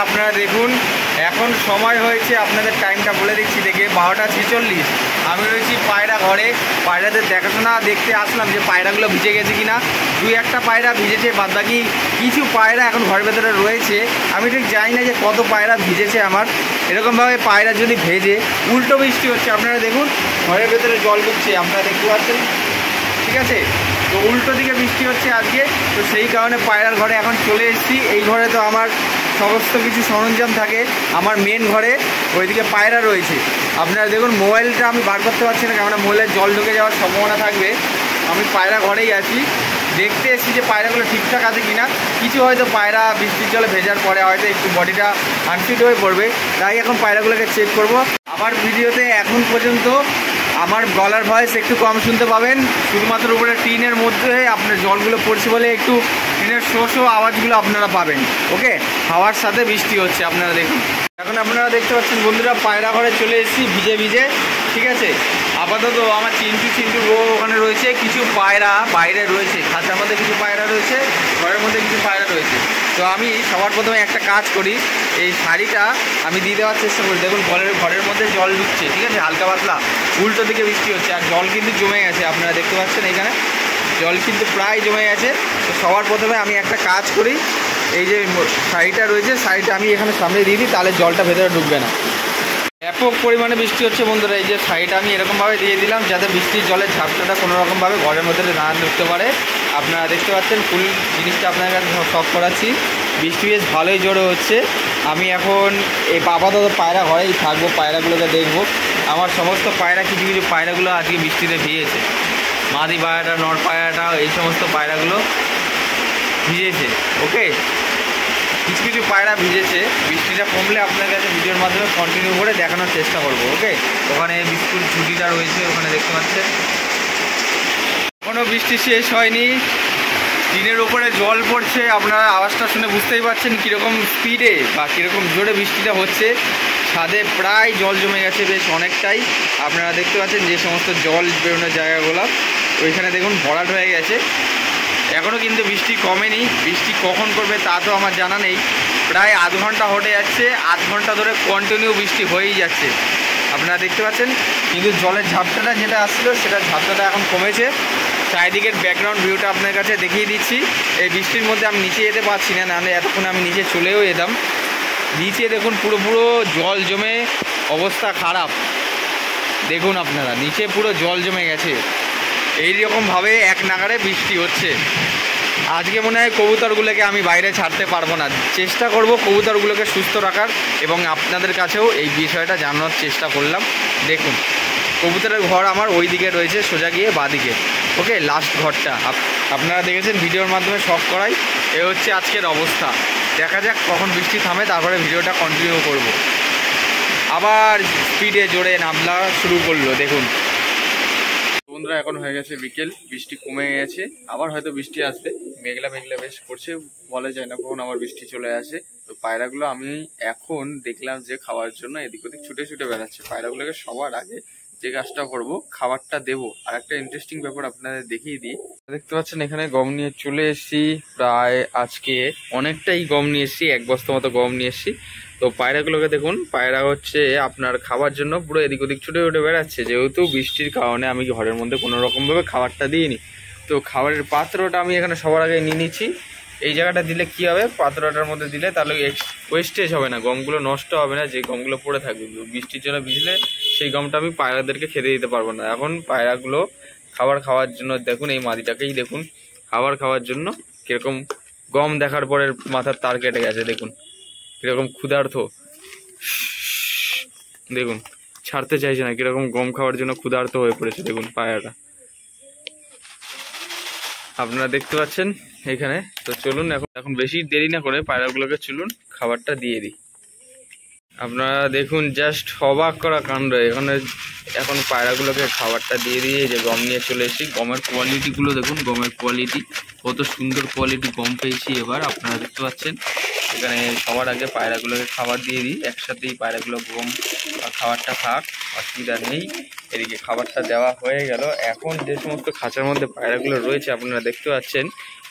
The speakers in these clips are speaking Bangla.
আপনারা দেখুন এখন সময় হয়েছে, আপনাদের টাইমটা বলে দিচ্ছি দেখে 12:46। আমি রয়েছি পায়রা ঘরে, পায়রাদের দেখাশোনা দেখতে আসলাম যে পায়রাগুলো ভিজে গেছে কিনা। দুই একটা পায়রা ভিজেছে, বাদ বাকি কিছু পায়রা এখন ঘরের ভেতরে রয়েছে। আমি ঠিক জানি না যে কত পায়রা ভিজেছে আমার। এরকমভাবে পায়রা যদি ভেজে উল্টো বৃষ্টি হচ্ছে, আপনারা দেখুন ঘরের ভেতরে জল ঢুকছে, আপনারা দেখতে পাচ্ছেন, ঠিক আছে। তো উল্টো দিকে বৃষ্টি হচ্ছে আজকে, তো সেই কারণে পায়রার ঘরে এখন চলে এসেছি। এই ঘরে তো আমার সমস্ত কিছু সরঞ্জাম থাকে, আমার মেন ঘরে ওইদিকে পায়রা রয়েছে। আপনারা দেখুন মোবাইলটা আমি বার করতে পারছি না, কেননা মোবাইলের জল ঢুকে যাওয়ার সম্ভাবনা থাকবে। আমি পায়রা ঘরেই আছি, দেখতে এসেছি যে পায়রাগুলো ঠিকঠাক আছে কিনা। কিছু হয়তো পায়রা বৃষ্টির জলে ভেজার পরে হয়তো একটু বডিটা আনফিট হয়ে পড়বে, তাই এখন পায়রাগুলোকে চেক করব। আমার ভিডিওতে এখন পর্যন্ত আমার গলার ভয়েস একটু কম শুনতে পাবেন, শুধুমাত্র উপরে টিনের মধ্যে আপনার জলগুলো পড়ছে বলে একটু টিনের শো আওয়াজগুলো আপনারা পাবেন। ওকে, হাওয়ার সাথে বৃষ্টি হচ্ছে, আপনারা দেখুন। এখন আপনারা দেখতে পাচ্ছেন বন্ধুরা, পায়রা ঘরে চলে এসেছি ভিজে ভিজে, ঠিক আছে। আপাতত আমার চিন্টু বউ ওখানে রয়েছে, কিছু পায়রা বাইরে রয়েছে, খাঁচার মধ্যে কিছু পায়রা রয়েছে, ঘরের মধ্যে কিছু পায়রা রয়েছে। তো আমি সবার প্রথমে একটা কাজ করি, এই শাড়িটা আমি দিয়ে দেওয়ার চেষ্টা করি। দেখুন ঘরের মধ্যে জল ঢুকছে, ঠিক আছে, হালকা পাতলা, উল্টো দিকে বৃষ্টি হচ্ছে, আর জল কিন্তু জমে গেছে, আপনারা দেখতে পাচ্ছেন এখানে জল কিন্তু প্রায় জমে গেছে। তো সবার প্রথমে আমি একটা কাজ করি, এই যে শাড়িটা রয়েছে, শাড়িটা আমি এখানে সামনে দিয়ে দিই, তাহলে জলটা ভেতরে ঢুকবে না। ব্যাপক পরিমাণে বৃষ্টি হচ্ছে বন্ধুরা, এই যে শাড়িটা আমি এরকমভাবে দিয়ে দিলাম যাতে বৃষ্টির জলের ঝাপটাটা কোনোরকমভাবে ঘরের মধ্যে না ঢুকতে পারে। আপনারা দেখতে পাচ্ছেন ফুল জিনিসটা আপনার কাছে শখ করাচ্ছি। বৃষ্টি বেশ ভালোই জোরে হচ্ছে। আমি এখন এই আপাতত পায়রা ঘরেই থাকবো, পায়রাগুলোকে দেখবো। আমার সমস্ত পায়রা কিছু পায়রাগুলো আজকে বৃষ্টিতে ভিজেছে, মাদি পায়রাটা, নর পায়রাটা, এই সমস্ত পায়রাগুলো ভিজেছে। ওকে, কিছু পায়রা ভিজেছে। বৃষ্টিটা কমলে আপনার কাছে ভিডিওর মাধ্যমে কন্টিনিউ করে দেখানোর চেষ্টা করব। ওকে, ওখানে বিস্কুট ঝুড়িটা রয়েছে, ওখানে দেখতে পাচ্ছেন কোনো বৃষ্টি শেষ হয়নি, টিনের উপরে জল পড়ছে। আপনারা আওয়াজটা শুনে বুঝতেই পারছেন কীরকম স্পিডে বা কীরকম জোরে বৃষ্টিটা হচ্ছে। ছাদে প্রায় জল জমে গেছে বেশ অনেকটাই। আপনারা দেখতে পাচ্ছেন যে সমস্ত জল বেরোনোর জায়গাগুলো ওইখানে দেখুন ভরাট হয়ে গেছে। এখনও কিন্তু বৃষ্টি কমেনি, বৃষ্টি কখন করবে তা তো আমার জানা নেই। প্রায় আধ ঘন্টা হতে যাচ্ছে, আধ ঘন্টা ধরে কন্টিনিউ বৃষ্টি হয়েই যাচ্ছে, আপনারা দেখতে পাচ্ছেন। কিন্তু জলের ঝাপটাটা যেটা আসছিলো সেটা ঝাপটাটা এখন কমেছে। চারিদিকের ব্যাকগ্রাউন্ড ভিউটা আপনার কাছে দেখিয়ে দিচ্ছি। এই বৃষ্টির মধ্যে আমি নিচে যেতে পারছি না, নাহলে এতক্ষণ আমি নিচে চলেও যেতাম। নিচে দেখুন পুরো জল জমে অবস্থা খারাপ। দেখুন আপনারা নিচে পুরো জল জমে গেছে। এইরকমভাবে এক নাগাড়ে বৃষ্টি হচ্ছে। আজকে মনে হয় কবুতরগুলোকে আমি বাইরে ছাড়তে পারবো না। চেষ্টা করব কবুতরগুলোকে সুস্থ রাখার, এবং আপনাদের কাছেও এই বিষয়টা জানানোর চেষ্টা করলাম। দেখুন কবুতরের ঘর আমার ওই দিকে রয়েছে, সোজা গিয়ে বাঁদিকে। ওকে, লাস্ট ঘরটা আপনারা দেখেছেন ভিডিওর মাধ্যমে শখ করাই। এ হচ্ছে আজকের অবস্থা। দেখা যাক কখন বৃষ্টি থামে, তারপরে ভিডিওটা কন্টিনিউ করব। আবার স্পিডে জোরে নামলা শুরু করলো। দেখুন বন্ধুরা, এখন হয়ে গেছে বিকেল, বৃষ্টি কমে গেছে, আবার হয়তো বৃষ্টি আসবে। মেঘলা বেশ করছে, বলা যায় না কখন আবার বৃষ্টি চলে আসে। তো পায়রাগুলো আমি এখন দেখলাম যে খাওয়ার জন্য এদিক ওদিক ছুটে বেড়াচ্ছে। পায়রাগুলোকে সবার আগে যে কাজটা করব, খাবারটা দেবো। আর একটা ইন্টারেস্টিং ব্যাপার আপনাদের দেখিয়ে দিই। দেখতে পাচ্ছেন এখানে গম নিয়ে চলে এসেছি, প্রায় আজকে অনেকটাই গম নিয়ে এসেছি, 1 বস্তা মতো গম নিয়ে এসেছি। তো পায়রাগুলোকে দেখুন, পায়রা হচ্ছে আপনার খাবার জন্য পুরো এদিক ওদিক ছুটে বেড়াচ্ছে। যেহেতু বৃষ্টির কারণে আমি ঘরের মধ্যে কোনো রকমভাবে খাবারটা দিইনি, তো খাবারের পাত্রটা আমি এখানে সবার আগে নিয়ে নিচ্ছি। এই জায়গাটা দিলে কি হবে, পাত্রটার মধ্যে দিলে তাহলে ওয়েস্টেজ হবে না, গমগুলো নষ্ট হবে না। যে গমগুলো পড়ে থাকবে বৃষ্টির জন্য ভিজলে, সেই গমটা আমি পায়রাদেরকে খেতে দিতে পারবো না। এখন পায়রাগুলো খাবার খাওয়ার জন্য দেখুন, এই মাদিটাকেই দেখুন খাবার খাওয়ার জন্য কিরকম গম দেখার পরে মাথার তার কেটে গেছে। দেখুন কিরকম ক্ষুধার্ত, দেখুন ছাড়তে চাইছে না, কিরকম গম খাওয়ার জন্য ক্ষুধার্ত হয়ে পড়েছে। দেখুন পায়রাটা আপনারা দেখতে পাচ্ছেন এখানে। তো চলুন এখন বেশি দেরি না করে পায়রাগুলোকে চলুন খাবারটা দিয়ে দিই। আপনারা দেখুন জাস্ট অবাক করা কাণ্ড। এখন পায়রাগুলোকে খাবারটা দিয়ে দিয়ে যে গম নিয়ে চলে এসেছি। গমের কোয়ালিটিগুলো দেখুন, গমের কোয়ালিটি কত সুন্দর কোয়ালিটি গম পেয়েছি এবার। আপনারা দেখতে পাচ্ছেন এখানে সবার আগে পায়রাগুলোকে খাবার দিয়ে দিই, একসাথেই পায়রাগুলো গম খাবারটা খাক, অসুবিধা নেই। এদিকে খাবারটা দেওয়া হয়ে গেল। এখন যে সমস্ত খাঁচার মধ্যে পায়রাগুলো রয়েছে আপনারা দেখতে পাচ্ছেন,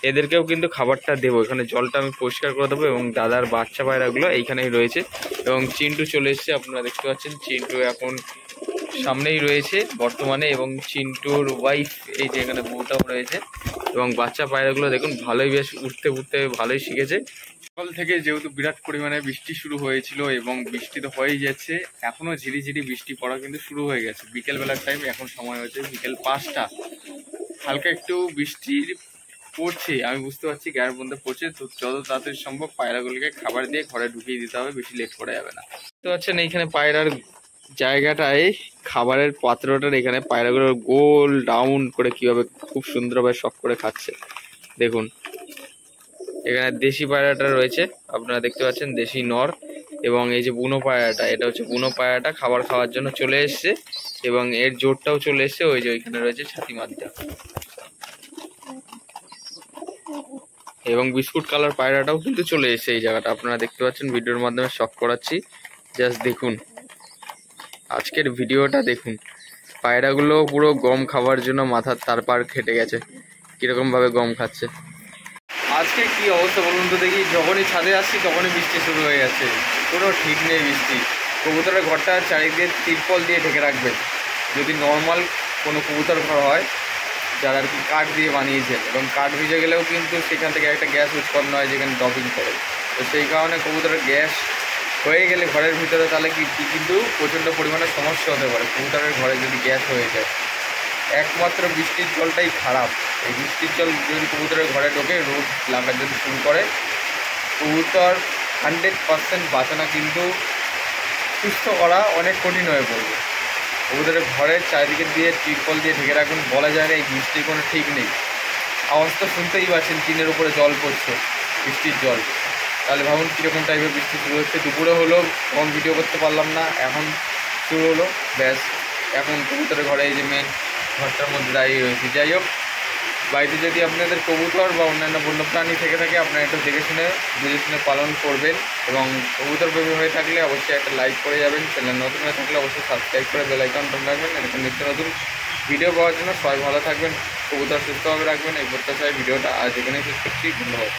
এদেরকেও কিন্তু খাবারটা দেবো। এখানে জলটা আমি পরিষ্কার করে দেবো এবং দাদার বাচ্চা পায়রাগুলো এইখানেই রয়েছে এবং চিন্টু চলে এসেছে। আপনারা দেখতে পাচ্ছেন চিন্টু এখন সামনেই রয়েছে বর্তমানে এবং চিন্টুর ওয়াইফ এই যে এখানে বউটাও রয়েছে এবং বাচ্চা পায়রাগুলো দেখুন ভালোই বেশ উঠতে উঠতে ভালোই শিখেছে। সকাল থেকে যেহেতু বিরাট পরিমাণে বৃষ্টি শুরু হয়েছিল এবং বৃষ্টি তো হয়েই যাচ্ছে, এখনও ঝিরিঝিরি বৃষ্টি পড়া কিন্তু শুরু হয়ে গেছে। বিকেলবেলার টাইম, এখন সময় হচ্ছে বিকেল 5টা। হালকা একটু বৃষ্টি পড়ছে, আমি বুঝতে পারছি গায়ের মধ্যে পড়ছে। তো যত তাড়াতাড়ি সম্ভব পায়রাগুলোকে খাবার দিয়ে ঘরে ঢুকিয়ে দিতে হবে, বেশি লেট করা যাবে না। বুঝতে পারছেন এইখানে পায়রার জায়গাটায় খাবারের পাত্রটার এখানে পায়রাগুলো গোল রাউন্ড করে কিভাবে খুব সুন্দরভাবে শখ করে খাচ্ছে দেখুন। এখানে দেশি পায়রাটা রয়েছে, আপনারা দেখতে পাচ্ছেন দেশি নর, এবং এই যে বুনো পায়রাটা, এটা হচ্ছে বুনো পায়রাটা খাবার খাওয়ার জন্য চলে এসছে এবং এর জোরটাও চলে এসছে। ওই যে ওইখানে রয়েছে ছাতি মাদিটা এবং বিস্কুট কালার পায়রাটাও কিন্তু চলে এসছে এই জায়গাটা। আপনারা দেখতে পাচ্ছেন ভিডিওর মাধ্যমে শখ করাচ্ছি, জাস্ট দেখুন আজকের ভিডিওটা দেখুন। পায়রাগুলো পুরো গম খাওয়ার জন্য মাথার তারপার খেটে গেছে, কিরকম ভাবে গম খাচ্ছে। আজকে কি অবস্থা বলুন তো দেখি, যখনই ছাদে আসছি তখনই বৃষ্টি শুরু হয়ে যাচ্ছে, কোনো ঠিক নেই বৃষ্টি। কবুতরের ঘরটা চারিদিকে তিরপল দিয়ে ঢেকে রাখবেন, যদি নর্মাল কোনো কবুতর ঘর হয় যারা আর কি কাঠ দিয়ে বানিয়েছেন, এবং কাঠ ভিজে গেলেও কিন্তু সেখান থেকে একটা গ্যাস উৎপন্ন হয় যেখানে ড্রপিং করে। তো সেই কারণে কবুতরের গ্যাস হয়ে গেলে ঘরের ভিতরে তাহলে কিন্তু প্রচণ্ড পরিমাণে সমস্যা হতে পারে কবুতরের ঘরে যদি গ্যাস হয়ে যায়। একমাত্র বৃষ্টির জলটাই খারাপ। এই বৃষ্টির জল যদি কবুতরের ঘরে ঢোকে, রোদ লাগা যদি শুরু করে, কবুতর 100% বাঁচানো কিন্তু সুস্থ করা অনেক কঠিন হয়ে পড়বে। কবুতরের ঘরের চারিদিকে দিয়ে টিরপল দিয়ে ঢেকে রাখুন। বলা যায় না এই বৃষ্টির কোনো ঠিক নেই। আওয়াজ তো শুনতেই পাচ্ছেন, টিনের উপরে জল পড়ছে, বৃষ্টির জল। তাহলে ভাবুন কীরকম টাইপের বৃষ্টি শুরু হচ্ছে। দুপুরে হলো, কম ভিডিও করতে পারলাম না, এখন শুরু হলো, ব্যাস এখন কবুতরের ঘরে এই যে মেন ঘরটার মধ্যে দাঁড়িয়ে রয়েছে। যাই হোক, বাড়িতে যদি আপনাদের কবুতর বা অন্যান্য বন্যপ্রাণী থেকে থাকে, আপনারা একটু দেখে শুনে বুঝে শুনে পালন করবেন, এবং কবুতর প্রেমী হয়ে থাকলে অবশ্যই একটা লাইক করে যাবেন। চ্যানেল নতুন হয়ে থাকলে অবশ্যই সাবস্ক্রাইব করে বেল আইকন অন রাখবেন। এরকম নিত্য নতুন ভিডিও পাওয়ার জন্য সবাই ভালো থাকবেন, কবুতর সুস্থভাবে রাখবেন, এই প্রত্যাশায় ভিডিওটা আজ এখানেই শেষ করছি। ধন্যবাদ।